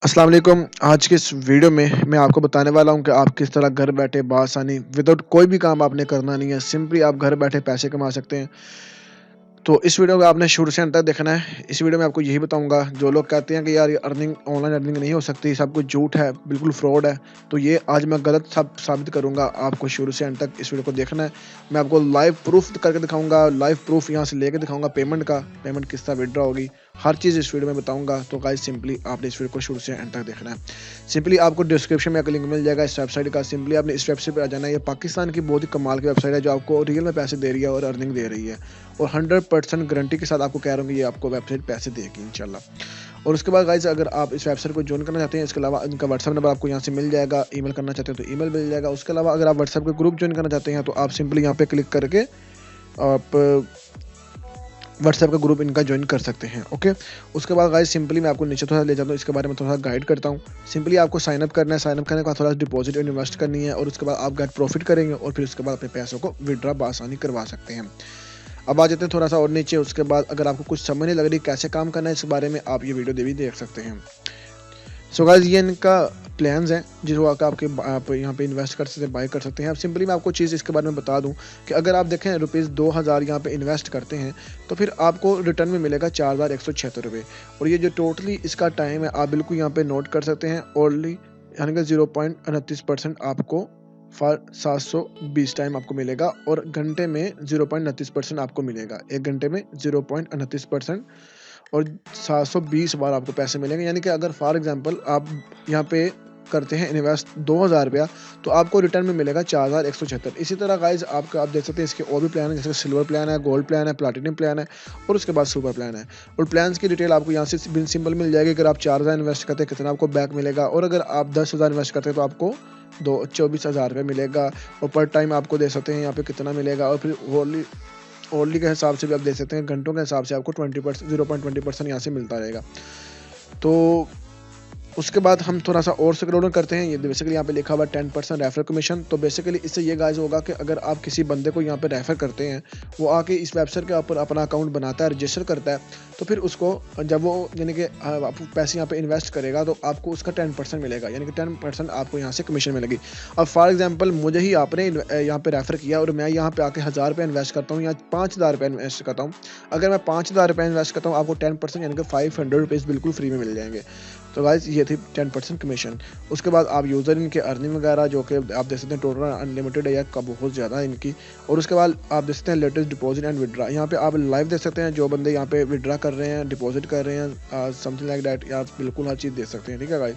अस्सलाम वालेकुम। आज के इस वीडियो में मैं आपको बताने वाला हूँ कि आप किस तरह घर बैठे बआसानी विदाउट कोई भी काम आपने करना नहीं है, सिंपली आप घर बैठे पैसे कमा सकते हैं। तो इस वीडियो को आपने शुरू से अंत तक देखना है। इस वीडियो में आपको यही बताऊँगा, जो लोग कहते हैं कि यार ये अर्निंग ऑनलाइन अर्निंग नहीं हो सकती, सब कुछ झूठ है, बिल्कुल फ्रॉड है, तो ये आज मैं गलत साबित करूँगा। आपको शुरू से अंत तक इस वीडियो को देखना है। मैं आपको लाइव प्रूफ करके दिखाऊँगा, लाइव प्रूफ यहाँ से लेके दिखाऊँगा पेमेंट का, पेमेंट किस तरह विथड्रॉ होगी, हर चीज़ इस वीडियो में बताऊँगा। तो गाइस सिंपली आपने इस वीडियो को शुरू से एंड तक देखना है। सिंपली आपको डिस्क्रिप्शन में एक लिंक मिल जाएगा इस वेबसाइट का, सिंपली आपने इस वेबसाइट पे आ जाना है। ये पाकिस्तान की बहुत ही कमाल की वेबसाइट है, जो आपको रियल में पैसे दे रही है और अर्निंग दे रही है, और 100% गारंटी के साथ आपको कह रहा हूँ कि ये आपको वेबसाइट पैसे देगी इंशाल्लाह। और उसके बाद गाइस, अगर आप इस वेबसाइट को ज्वाइन करना चाहते हैं, इसके अलावा इनका व्हाट्सएप नंबर आपको यहाँ से मिल जाएगा। ईमेल करना चाहते हैं तो ईमेल मिल जाएगा। उसके अलावा अगर आप व्हाट्सएप के ग्रुप ज्वाइन करना चाहते हैं तो आप सिंपली यहाँ पे क्लिक करके आप व्हाट्सएप का ग्रुप इनका ज्वाइन कर सकते हैं। ओके, उसके बाद गाइस सिंपली मैं आपको नीचे थोड़ा ले जाता हूँ, इसके बारे में थोड़ा गाइड करता हूँ। सिंपली आपको साइन अप करना है, साइन अप करने के बाद थोड़ा डिपॉजिट इन्वेस्ट करनी है, और उसके बाद आप गेट प्रॉफिट करेंगे और फिर उसके बाद अपने पैसों को विड्रॉ बआसानी करवा सकते हैं। अब आ जाते हैं थोड़ा सा और नीचे। उसके बाद अगर आपको कुछ समझ नहीं लग रही कैसे काम करना है, इस बारे में आप ये वीडियो भी देख सकते हैं। सो गाइस, ये इनका प्लान्स हैं जिसको आप यहाँ पे इन्वेस्ट कर सकते हैं, बाय कर सकते हैं। अब सिंपली मैं आपको चीज़ इसके बारे में बता दूं कि अगर आप देखें ₹2000 यहाँ पे इन्वेस्ट करते हैं तो फिर आपको रिटर्न में मिलेगा ₹4176। और ये जो टोटली इसका टाइम है, आप बिल्कुल यहाँ पे नोट कर सकते हैं। ओनली यानी कि 0.29% आपको फॉर 720 टाइम आपको मिलेगा, और घंटे में 0.29% आपको मिलेगा। एक घंटे में 0.29% और 720 बार आपको पैसे मिलेंगे। यानी कि अगर फॉर एग्जांपल आप यहाँ पे करते हैं इन्वेस्ट ₹2000, तो आपको रिटर्न में मिलेगा 4176। इसी तरह गाइस आप देख सकते हैं, इसके और भी प्लान है, जैसे सिल्वर प्लान है, गोल्ड प्लान है, प्लैटिनम प्लान है, और उसके बाद सुपर प्लान है। और प्लान्स की डिटेल आपको यहाँ से सिंपल मिल जाएगी। अगर आप 4000 इन्वेस्ट करते हैं कितना आपको बैक मिलेगा, और अगर आप 10,000 इन्वेस्ट करते हैं तो आपको 24,000 मिलेगा। और पर टाइम आपको दे सकते हैं यहाँ पे कितना मिलेगा, और फिर ओनली के हिसाब से भी आप दे सकते हैं, घंटों के हिसाब से आपको 20% 0.20% यहाँ से मिलता रहेगा। तो उसके बाद हम थोड़ा सा और स्क्रॉल डाउन करते हैं। ये बेसिकली यहाँ पे लिखा हुआ है 10% रेफर कमीशन। तो बेसिकली इससे ये गाइस होगा कि अगर आप किसी बंदे को यहाँ पे रेफर करते हैं, वो आके इस वेबसाइट के ऊपर अपना अकाउंट बनाता है, रजिस्टर करता है, तो फिर उसको जब वो यानी कि आप पैसे यहाँ पे इन्वेस्ट करेगा तो आपको उसका 10% मिलेगा, यानी कि 10% आपको यहाँ से कमीशन मिलेगी। अब फॉर एग्जाम्पल मुझे ही आपने यहाँ पे रेफर किया और मैं यहाँ पे आके ₹1000 इन्वेस्ट करता हूँ या ₹5000 इन्वेस्ट करता हूँ। अगर मैं ₹5000 इन्वेस्ट करता हूँ, आपको 10% यानी कि ₹500 बिल्कुल फ्री में मिल जाएंगे। तो गाइस ये थी 10% कमीशन। उसके बाद आप यूज़र इनके अर्निंग वगैरह जो कि आप देख सकते हैं, टोटल अनलिमिटेड है या का बहुत ज़्यादा है इनकी। और उसके बाद आप देख सकते हैं लेटेस्ट डिपॉजिट एंड विड्रा। यहाँ पे आप लाइव देख सकते हैं, जो बंदे यहाँ पे विड्रा कर रहे हैं, डिपॉजिट कर रहे हैं, समथिंग लाइक दैट, या बिल्कुल हर चीज़ देख सकते हैं। ठीक है गाइस,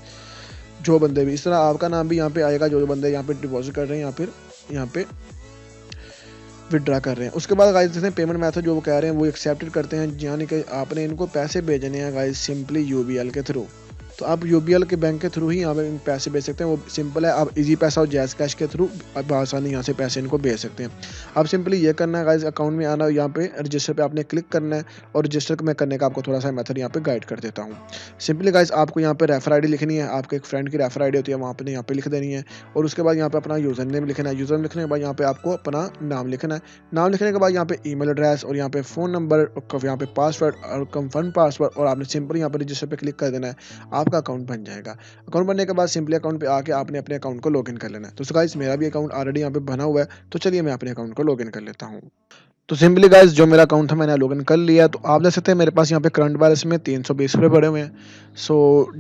जो बंदे भी इस तरह आपका नाम भी यहाँ पे आएगा, जो बंदे यहाँ पे डिपॉजिट कर रहे हैं या फिर यहाँ पे विड्रा कर रहे हैं। उसके बाद गाइस देखते हैं पेमेंट मेथड जो वो कह रहे हैं वो एक्सेप्टेड करते हैं, यानी कि आपने इनको पैसे भेजने हैं गाइस सिंपली यूबीएल के थ्रू। तो आप यूबीएल के बैंक के थ्रू ही यहाँ पे पैसे भेज सकते हैं, वो सिंपल है। आप इजी पैसा और जैज़ कैश के थ्रू आप आसानी यहाँ से पैसे इनको भेज सकते हैं। आप सिंपली ये करना है गाइस, अकाउंट में आना, यहाँ पे रजिस्टर पे आपने क्लिक करना है, और रजिस्टर में करने का आपको थोड़ा सा मेथड यहाँ पे गाइड कर देता हूँ। सिंपली गाइस आपको यहाँ पे रेफर आईडी लिखनी है, आपके एक फ्रेंड की रेफर आईडी होती है, वहाँ पे यहाँ पे लिख देनी है। और उसके बाद यहाँ पे अपना यूज़र नेम लिखना है, यूज़र नेम लिखने के बाद यहाँ पे आपको अपना नाम लिखना है, नाम लिखने के बाद यहाँ पे ईमेल एड्रेस और यहाँ पे फ़ोन नंबर, यहाँ पे पासवर्ड और कंफर्म पासवर्ड, और आपने सिंपली यहाँ पे रजिस्टर पे क्लिक कर देना है, आपका अकाउंट बन जाएगा। अकाउंट बनने के बाद सिंपली अकाउंट पे आके आपने अपने अकाउंट को लॉगिन कर लेना है। तो गाइस मेरा भी अकाउंट ऑलरेडी यहाँ पे बना हुआ है, तो चलिए मैं अपने अकाउंट को लॉगिन कर लेता हूँ। तो सिंपली गाइस जो मेरा अकाउंट था मैंने लॉगिन कर लिया। तो आप देख सकते हैं मेरे पास यहाँ पे करंट बैलेंस में ₹320 पड़े हुए हैं। सो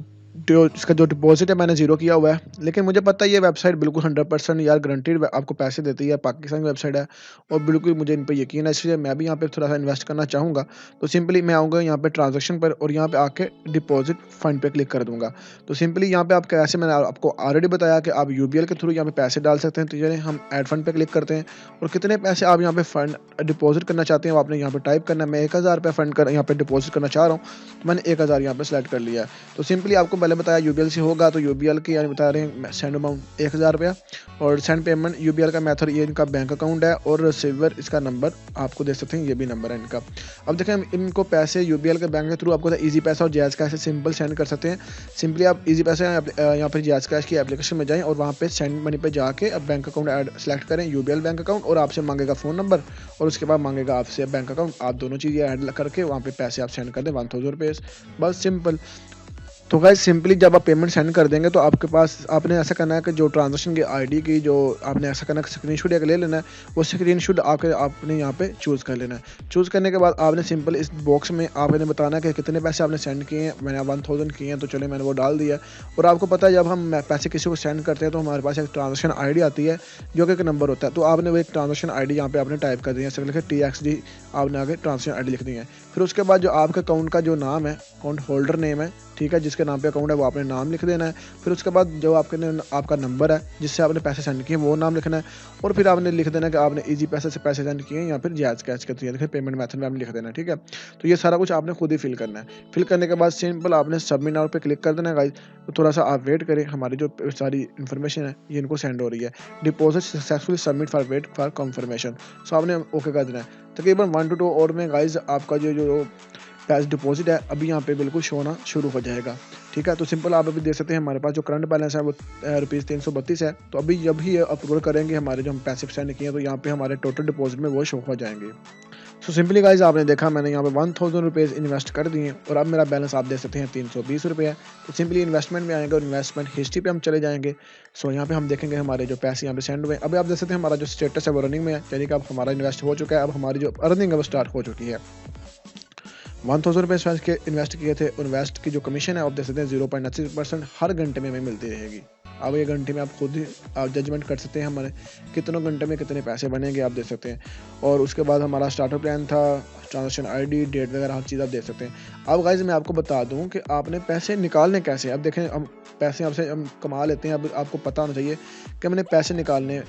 जो इसका जो डिपॉजिट है मैंने ज़ीरो किया हुआ है, लेकिन मुझे पता है ये वेबसाइट बिल्कुल 100% यार गारंटीड आपको पैसे देती है, पाकिस्तान की वेबसाइट है, और बिल्कुल मुझे इन पे यकीन है, इसलिए मैं भी यहाँ पे थोड़ा सा इन्वेस्ट करना चाहूँगा। तो सिंपली मैं आऊँगा यहाँ पे ट्रांजैक्शन पर, और यहाँ पे आके डिपॉजिट फंड पे क्लिक कर दूँगा। तो सिंपली यहाँ पे आप कैसे, मैंने आपको ऑलरेडी बताया कि आप यूबीएल के थ्रू यहाँ पे पैसे डाल सकते हैं। तो ये हम ऐड फंड पे क्लिक करते हैं, और कितने पैसे आप यहाँ पे फंड डिपॉजिट करना चाहते हैं वो आपने यहाँ पे टाइप करना है। मैं ₹1000 फंड कर यहाँ पे डिपॉजिट करना चाह रहा हूँ, तो मैंने 1000 यहाँ पे सेलेक्ट कर लिया है। तो सिंपली आपको पहले बताया यूबीएल से होगा, तो यूबीएल की यानी बता रहे हैं सेंड अमाउंट ₹1000, और सेंड पेमेंट यूबीएल का मेथड ये इनका बैंक अकाउंट है, और रिसीवर इसका नंबर आपको दे सकते हैं, ये भी नंबर है इनका। अब देखें हम इनको पैसे यूबीएल के बैंक के थ्रू आपको इजी पैसा और जैज़ कैश से सिंपल सेंड कर सकते हैं। सिंपली आप इजी पैसा यहाँ पर जैज़ कैश की एप्लीकेशन में जाएं, और वहाँ पे सेंड मनी पे जाके अब बैंक अकाउंट ऐड सेलेक्ट करें, यूबीएल बैंक अकाउंट, और आपसे मांगेगा फ़ोन नंबर, और उसके बाद मांगेगा आपसे बैंक अकाउंट। आप दोनों चीज़ें ऐड करके वहाँ पे पैसे आप सेंड कर दें ₹1000, बस सिंपल। तो गाइस सिंपली जब आप पेमेंट सेंड कर देंगे तो आपके पास आपने ऐसा करना है कि जो ट्रांजैक्शन की आईडी की जो आपने ऐसा करना है स्क्रीनशॉट एक ले लेना है। वो स्क्रीनशॉट आपने यहाँ पे चूज़ कर लेना है। चूज़ करने के बाद आपने सिंपल इस बॉक्स में आपने बताना है कि कितने पैसे आपने सेंड किए हैं। मैंने 1000 किए हैं तो चलिए मैंने वो डाल दिया। और आपको पता है जब हम पैसे किसी को सेंड करते हैं तो हमारे पास एक ट्रांजेक्शन आईडी आती है जो कि एक नंबर होता है। तो आपने वो एक ट्रांजेक्शन आईडी यहाँ पे आपने टाइप कर दी है, लिखे TXD आपने आगे ट्रांजेक्शन आईडी लिख दी है। फिर उसके बाद जो आपके अकाउंट का जो नाम है, अकाउंट होल्डर नेम है, ठीक है, जिसके नाम पे अकाउंट है वो आपने नाम लिख देना है। फिर उसके बाद जो आपका नंबर है जिससे आपने पैसे सेंड किए वो नाम लिखना है। और फिर आपने लिख देना कि आपने इजी पैसे से पैसे सेंड किए हैं या फिर जायज़ कैश के थ्रू पेमेंट मेथड में आपने लिख देना है, ठीक है। तो ये सारा कुछ आपने खुद ही फिल करना है। फिल करने के बाद सिंपल आपने सबमिट नाउ पे क्लिक कर देना है गाइस। तो थोड़ा सा आप वेट करें, हमारी जो सारी इन्फॉर्मेशन है ये इनको सेंड हो रही है। Deposit successfully submit for wait for confirmation. So आपने ओके कर देना है। तकरीबन 1 to 2 आवर में गाइस आपका जो पैसे डिपॉजिट है अभी यहाँ पे बिल्कुल शो होना शुरू हो जाएगा, ठीक है। तो सिंपल आप अभी देख सकते हैं हमारे पास जो करंट बैलेंस है वो ₹332 है। तो अभी जब भी अप्रूवल करेंगे हमारे जो हम पैसे सेंड किए हैं तो यहाँ पे हमारे टोटल डिपॉजिट में वो शो हो जाएंगे। सो सिंपली गाइज आपने देखा मैंने यहाँ पे ₹1000 इन्वेस्ट कर दिए और अब मेरा बैलेंस आप देख सकते हैं ₹320 है। तो सिंपली इन्वेस्टमेंट में आएंगे और इन्वेस्टमेंट हिस्ट्री पे हम चले जाएंगे। सो यहाँ पे हम देखेंगे हमारे जो पैसे यहाँ पे सेंड हुए। अभी आप देख सकते हैं हमारा जो स्टेटस है वो रनिंग में है, यानी कि अब हमारा इन्वेस्ट हो चुका है। अब हमारी जो अर्निंग है वो स्टार्ट हो चुकी है। ₹1000 इन्वेस्ट किए थे। इन्वेस्ट की जो कमीशन है आप देख सकते हैं 0.80% हर घंटे में हमें मिलती रहेगी। अब ये घंटे में आप खुद ही आप जजमेंट कर सकते हैं हमारे कितनों घंटे में कितने पैसे बनेंगे आप देख सकते हैं। और उसके बाद हमारा स्टार्टर प्लान था, ट्रांजेक्शन आईडी, डेट वगैरह हर चीज़ आप देख सकते हैं। अब गाइज मैं आपको बता दूं कि आपने पैसे निकालने कैसे। अब देखें हम पैसे आपसे हम कमा लेते हैं। अब आपको पता होना चाहिए कि मैंने पैसे निकालने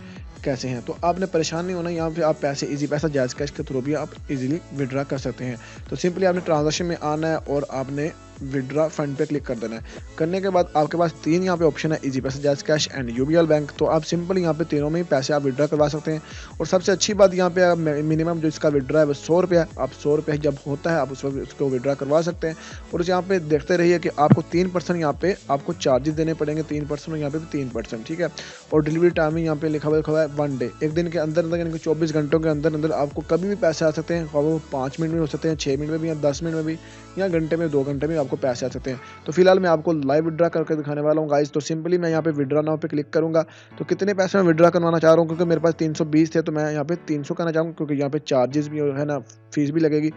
कैसे हैं। तो आपने परेशान नहीं होना, यहाँ पे आप पैसे इजी पैसा जायज़ कैश के थ्रू भी आप इजीली विड्रा कर सकते हैं। तो सिंपली आपने ट्रांजैक्शन में आना है और आपने विड्रा फंड पे क्लिक कर देना है। करने के बाद आपके पास 3 यहाँ पे ऑप्शन है, इजी पैसा, जायज़ कैश एंड यूबीएल बैंक। तो आप सिंपल यहाँ पे तीनों में ही पैसे आप विड्रा करवा सकते हैं। और सबसे अच्छी बात यहाँ पे मिनिमम जो इसका विड्रा है वो ₹100 है। आप ₹100 जब होता है आप उस वक्त उसको विड्रा करवा सकते हैं। और यहाँ पे देखते रहिए कि आपको 3% यहाँ पे आपको चार्जेस देने पड़ेंगे, 3% और यहाँ पे भी 3%, ठीक है। और डिलीवरी टाइमिंग यहाँ पे लिखा हुआ है 1 डे, एक दिन के अंदर यानी कि 24 घंटों के अंदर आपको कभी भी पैसे आ सकते हैं। वो 5 मिनट में हो सकते हैं, 6 मिनट में भी, या 10 मिनट में भी, या घंटे में, 2 घंटे में आपको पैसे आ सकते हैं। तो फिलहाल मैं आपको लाइव विड्रा करके दिखाने वाला हूँ गाइस। तो सिंपली मैं यहाँ पे विड्रा नाउ पे क्लिक करूँगा। तो कितने पैसे मैं विड्रा करवाना चाह रहा हूँ, क्योंकि मेरे पास 320 थे तो मैं यहाँ पे 300 करना चाहूँगा, क्योंकि यहाँ पे चार्जेस भी है ना, फीस भी लगेगी।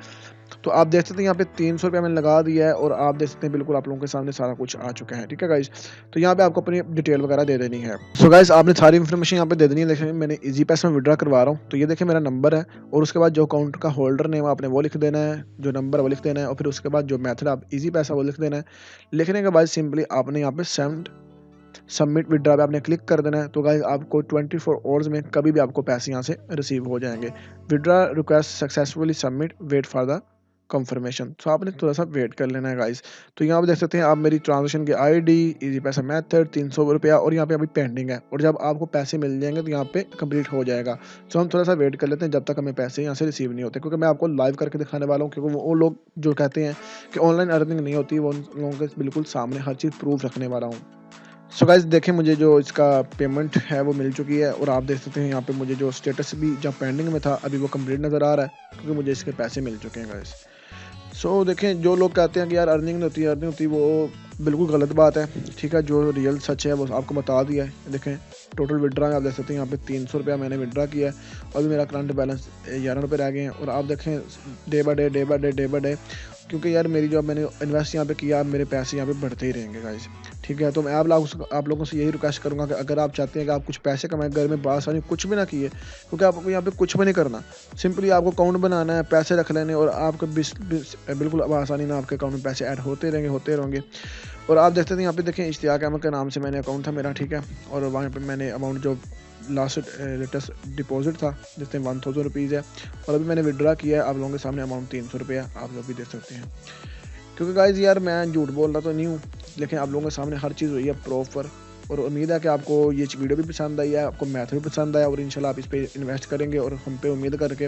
तो आप देख सकते हैं यहाँ पे ₹300 मैंने लगा दिया है और आप देख सकते हैं बिल्कुल आप लोगों के सामने सारा कुछ आ चुका है, ठीक है गाइस। तो यहाँ पे आपको अपनी डिटेल वगैरह दे देनी है। सो गाइस आपने सारी इन्फॉर्मेशन यहाँ पे दे देनी है। देखिए मैंने इजी पैसा में विड्रा करवा रहा हूँ। तो ये देखिए मेरा नंबर है और उसके बाद जो अकाउंट का होल्डर नेम आपने वो लिख देना है, जो नंबर वो लिख देना है, और फिर उसके बाद जो मेथड आप इजी पैसा वो लिख देना है। लिखने के बाद सिंपली आपने यहाँ पे सेंड सबमिट विड्रा पे आपने क्लिक कर देना है। तो गाइस आपको 24 आवर्स में कभी भी आपको पैसे यहाँ से रिसीव हो जाएंगे। Withdraw request successfully submit, wait for the confirmation. तो आपने थोड़ा सा वेट कर लेना है गाइस। तो यहाँ पे देख सकते हैं आप मेरी ट्रांजेक्शन की आईडी, इजी पैसा मेथड, ₹300 और यहाँ पे अभी पेंडिंग है। और जब आपको पैसे मिल जाएंगे तो यहाँ पे कंप्लीट हो जाएगा। तो हम थोड़ा सा वेट कर लेते हैं जब तक हमें पैसे यहाँ से रिसीव नहीं होते, क्योंकि मैं आपको लाइव करके दिखाने वाला हूँ। क्योंकि वो लोग जो कहते हैं कि ऑनलाइन अर्निंग नहीं होती, वो उन लोगों के बिल्कुल सामने हर चीज़ प्रूफ रखने वाला हूँ। सो गाइस देखें मुझे जो इसका पेमेंट है वो मिल चुकी है। और आप देख सकते हैं यहाँ पे मुझे जो स्टेटस भी जब पेंडिंग में था अभी वो कंप्लीट नज़र आ रहा है, क्योंकि मुझे इसके पैसे मिल चुके हैं गाइस। सो देखें जो लोग कहते हैं कि यार अर्निंग नहीं होती, वो बिल्कुल गलत बात है, ठीक है। जो रियल सच है वो आपको बता दिया है। देखें टोटल विड्रा में आप देख सकते हैं यहाँ पे ₹300 मैंने विड्रा किया है और अभी मेरा करंट बैलेंस ₹11 रह गए हैं। और आप देखें डे बाय डे, क्योंकि यार मेरी जो मैंने इन्वेस्ट यहाँ पे किया, मेरे पैसे यहाँ पे बढ़ते ही रहेंगे गाइस, ठीक है। तो मैं आप लोगों से यही रिक्वेस्ट करूँगा कि अगर आप चाहते हैं कि आप कुछ पैसे कमाएं घर में बासानी कुछ भी ना किए, क्योंकि आपको यहाँ पे कुछ भी नहीं करना, सिंपली आपको अकाउंट बनाना है, पैसे रख लेने और आपको बिल्कुल आसानी ना आपके अकाउंट में पैसे ऐड होते रहेंगे। और आप देखते थे यहाँ पे देखें इश्तियाक अहमद के नाम से मैंने अकाउंट था मेरा, ठीक है। और वहाँ पे मैंने अमाउंट जो लास्ट लेटेस्ट डिपॉजिट था जिसमें ₹1000 है और अभी मैंने विड्रा किया है। आप लोगों के सामने अमाउंट ₹300 है, आप लोग भी देख सकते हैं। क्योंकि गाइज यार मैं झूठ बोल रहा तो नहीं हूँ, लेकिन आप लोगों के सामने हर चीज़ हुई है प्रॉपर। और उम्मीद है कि आपको ये वीडियो भी पसंद आई है, आपको मैथ भी पसंद आया और इंशाल्लाह आप इस पे इन्वेस्ट करेंगे और हम पे उम्मीद करके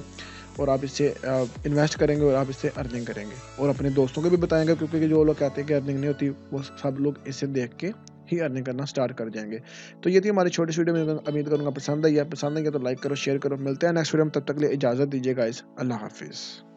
और आप इससे इन्वेस्ट करेंगे और आप इससे अर्निंग करेंगे और अपने दोस्तों को भी बताएंगे, क्योंकि जो लोग कहते हैं कि अर्निंग नहीं होती वो सब लोग इससे देख के ही अर्निंग करना स्टार्ट कर जाएंगे। तो ये थी हमारी छोटी सी वीडियो, में उम्मीद करूँगा पसंद आई है तो लाइक करो, शेयर करो। मिलते हैं नेक्स्ट वीडियो में, तब तक के लिए इजाज़त दीजिए गाइस, अल्लाह हाफिज़।